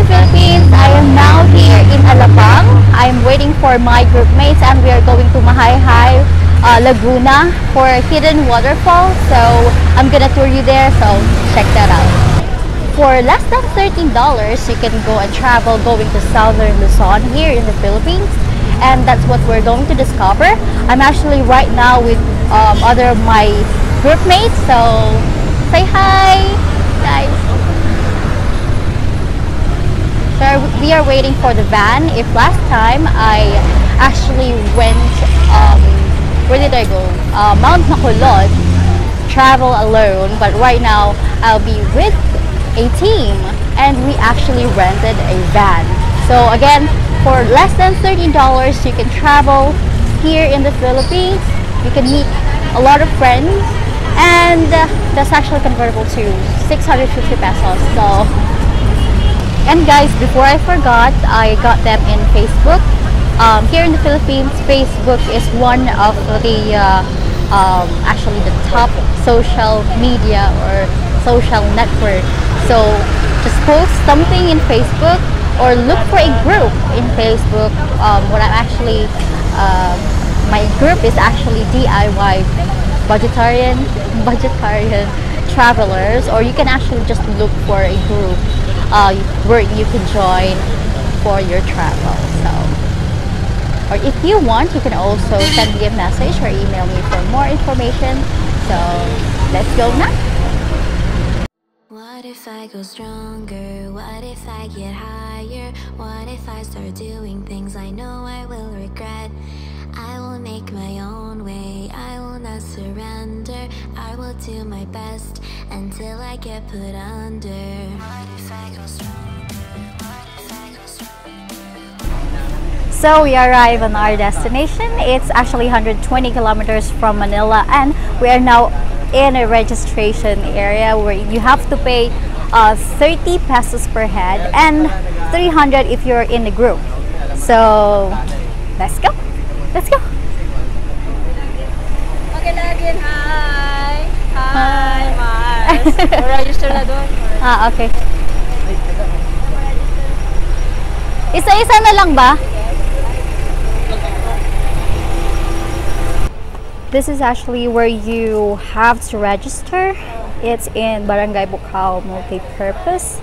Philippines. I am now here in Alabang. I'm waiting for my group mates and we are going to Majayjay Laguna for hidden waterfall. So I'm gonna tour you there, so check that out. For less than $13, you can go and travel going to southern Luzon here in the Philippines. And that's what we're going to discover. I'm actually right now with other of my group mates, so say hi guys. So we are waiting for the van. If last time I actually went, where did I go? Mount Makulot, travel alone, but right now I'll be with a team and we actually rented a van. So again, for less than $13, you can travel here in the Philippines. You can meet a lot of friends, and that's actually convertible to 650 pesos. So, and guys, before I forgot, I got them in Facebook. Here in the Philippines, Facebook is one of the actually the top social media or social network. So just post something in Facebook or look for a group in Facebook. What I'm actually my group is actually DIY budgetarian travelers, or you can actually just look for a group where you can join for your travel. So, or if you want, you can also send me a message or email me for more information. So let's go now. What if I go stronger? What if I get higher? What if I start doing things I know I will regret? I will make my own way, I will not surrender. I will do my best until I get put under. What if I go stronger? What if I go stronger? So we arrive on our destination. It's actually 120 kilometers from Manila, and we are now in a registration area where you have to pay 30 pesos per head and 300 if you're in the group. So let's go. Let's go. Okay, lagin. Hi. Hi, Mars. Register na doon. Okay. Isa-isa na lang ba? This is actually where you have to register. It's in Barangay Bukal Multipurpose.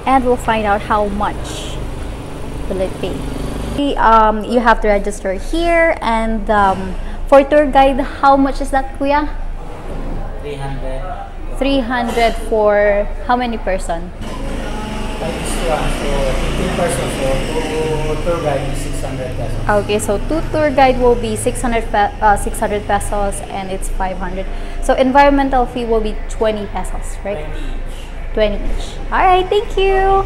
And we'll find out how much will it be. You have to register here, and for tour guide, how much is that, kuya? 300. 300 for how many person? So 15 persons, so 2 tour guide is 600 pesos. Okay, so 2 tour guide will be 600 pesos, and it's 500. So environmental fee will be 20 pesos, right? 20 each. All right, thank you.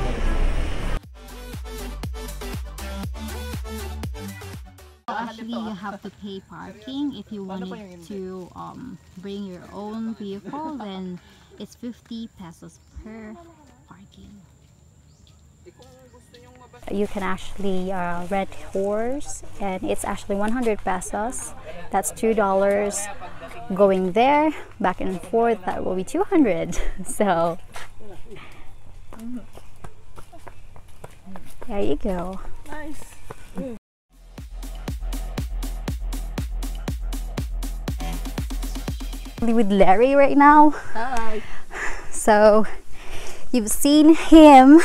Actually, you have to pay parking. If you wanted to bring your own vehicle, then it's 50 pesos per parking. You can actually rent horse, and it's actually 100 pesos. That's $2 going there, back and forth. That will be 200. So there you go. Nice. With Larry right now. Hi. So you've seen him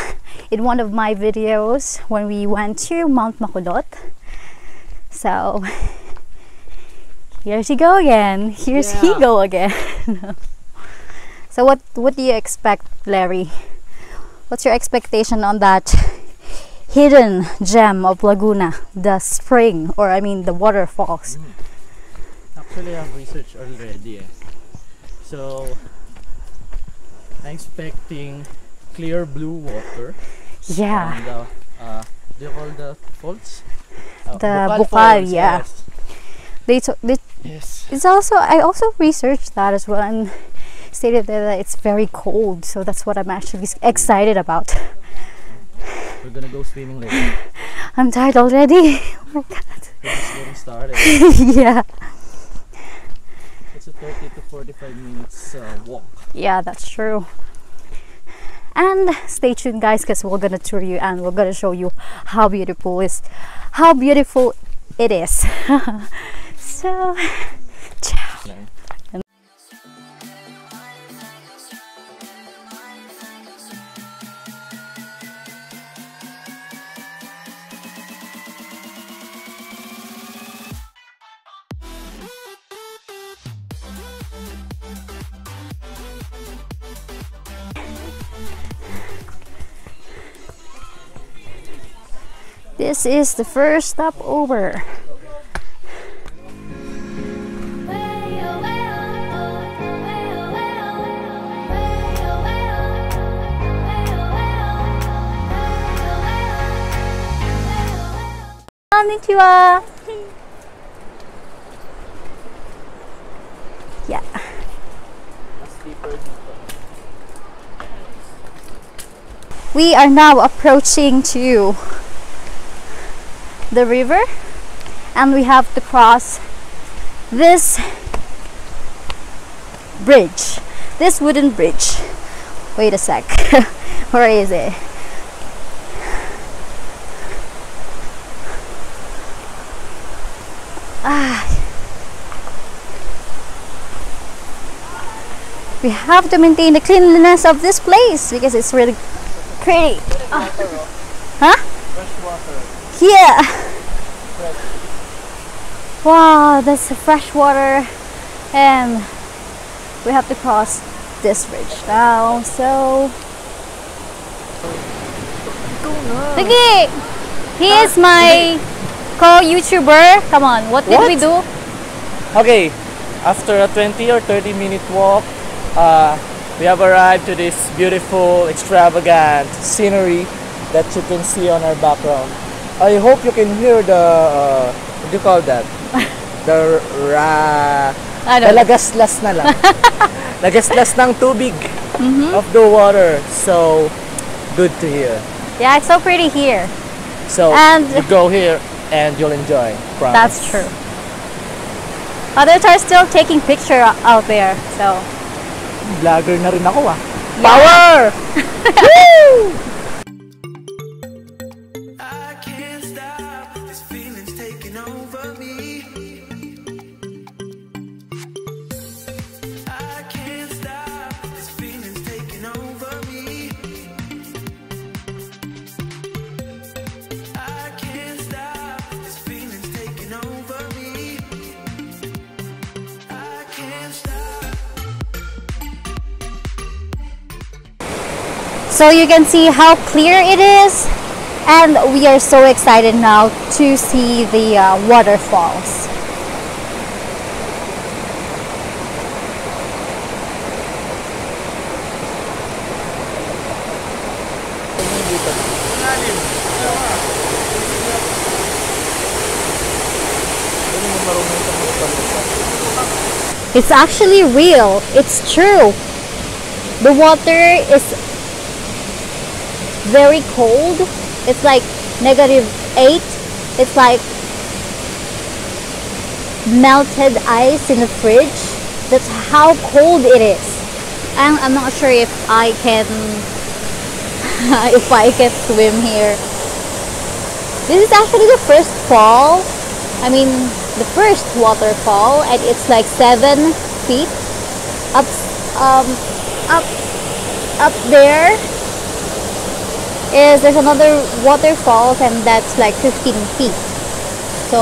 in one of my videos when we went to Mount Makulot. So here's he go again. Here's he go again. So what do you expect, Larry? What's your expectation on that hidden gem of Laguna, the spring, or I mean the waterfalls? Actually, I've researched already. So I'm expecting clear blue water. Yeah. And do you call the falls? The Bukal, Falls, yeah. Yes. Yes. It's also, I also researched that as well, and stated there that it's very cold. So that's what I'm actually excited about. We're gonna go swimming later. I'm tired already. Oh my god. We're just getting started. Yeah. It's a 30 to 45 minutes walk. Yeah, that's true. And stay tuned, guys, because we're gonna tour you and we're gonna show you how beautiful it is. So, ciao. This is the first stop over. Konnichiwa. Yeah. We are now approaching to the river, and we have to cross this bridge, this wooden bridge. Wait a sec. Where is it? We have to maintain the cleanliness of this place because it's really pretty. Huh? Fresh water. Yeah. Wow, that's fresh water, and we have to cross this bridge now. So, Lagi, he is my co-YouTuber. Come on, what did we do? Okay, after a 20 or 30-minute walk, we have arrived to this beautiful, extravagant scenery that you can see on our background. I hope you can hear the, what do you call that? The lagaslas na lang. Lagaslas ng tubig of the water. So, good to hear. Yeah, it's so pretty here. So, And- you go here and you'll enjoy. Promise. That's true. Others are still taking picture out there. So, Vlogger na rin ako ah. yeah. Power! Woo! I can't stop, this feeling's taking over me. I can't stop, this feeling's taking over me. I can't stop, this feeling's taking over me. I can't stop. So you can see how clear it is, and we are so excited now to see the waterfalls. It's actually real. It's true. The water is very cold. It's like -8. It's like melted ice in the fridge. That's how cold it is. And I'm not sure if I can if I can swim here. This is actually the first fall. I mean, the first waterfall, and it's like 7 feet up there. There's another waterfall, and that's like 15 feet. So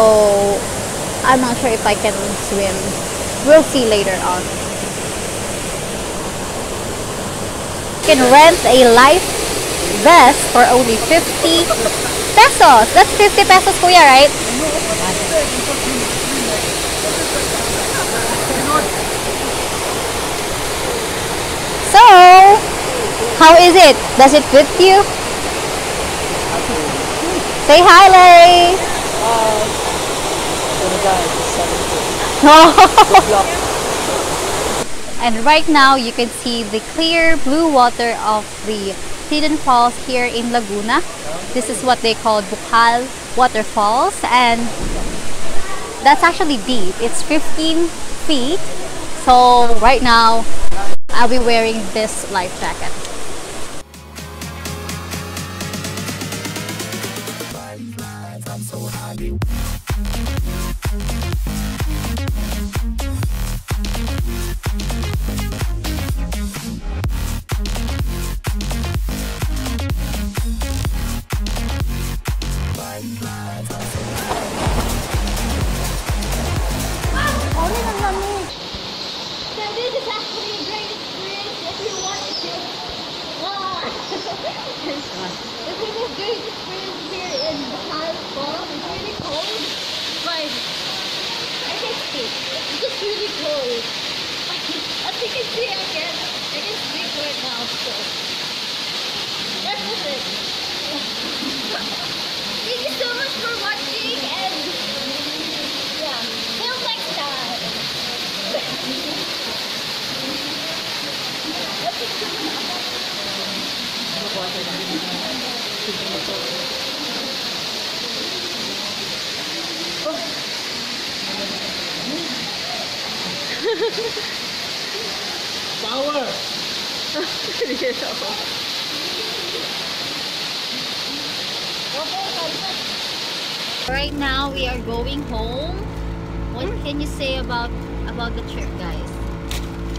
I'm not sure if I can swim. We'll see later on. You can rent a life vest for only 50 pesos. That's 50 pesos, kuya, right? So, how is it? Does it fit you? Say hi, Larry. And right now, you can see the clear blue water of the hidden falls here in Laguna. This is what they call Bukal Waterfalls, and that's actually deep. It's 15 feet. So right now, I'll be wearing this life jacket. The previous great experience here in Bukal Falls is really cold, but I can speak. It's just really cold. As you can see, I can speak right now, so that's it. Thank you so much for watching, and yeah, till next time. Power! Right now we are going home. What can you say about the trip, guys?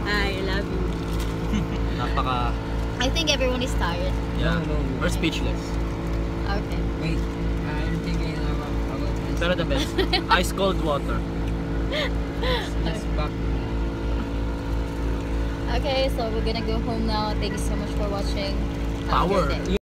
I love you. Napaka... I think everyone is tired. Yeah, we're speechless. Okay. Wait, I'm thinking about this. Pero the best. Ice cold water. Let's back. Okay, so we're gonna go home now. Thank you so much for watching. Have a Power. good day.